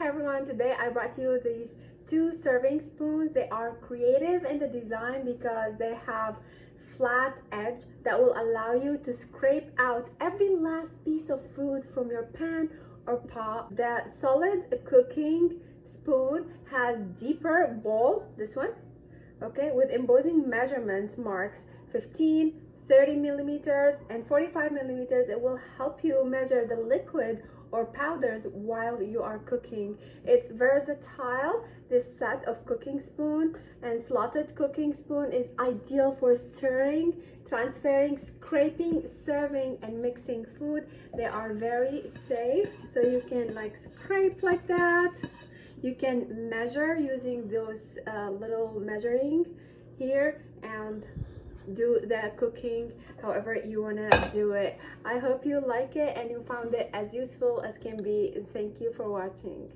Hi everyone, today I brought you these two serving spoons. They are creative in the design because they have flat edge that will allow you to scrape out every last piece of food from your pan or pot. The solid cooking spoon has deeper bowl, this one, okay, with imposing measurements marks 15, 30 millimeters and 45 millimeters. It will help you measure the liquid or powders while you are cooking. It's versatile, this set of cooking spoon, and slotted cooking spoon is ideal for stirring, transferring, scraping, serving, and mixing food. They are very safe, so you can like scrape like that. You can measure using those little measuring here and do the cooking however you want to do it. I hope you like it and you found it as useful as can be. Thank you for watching.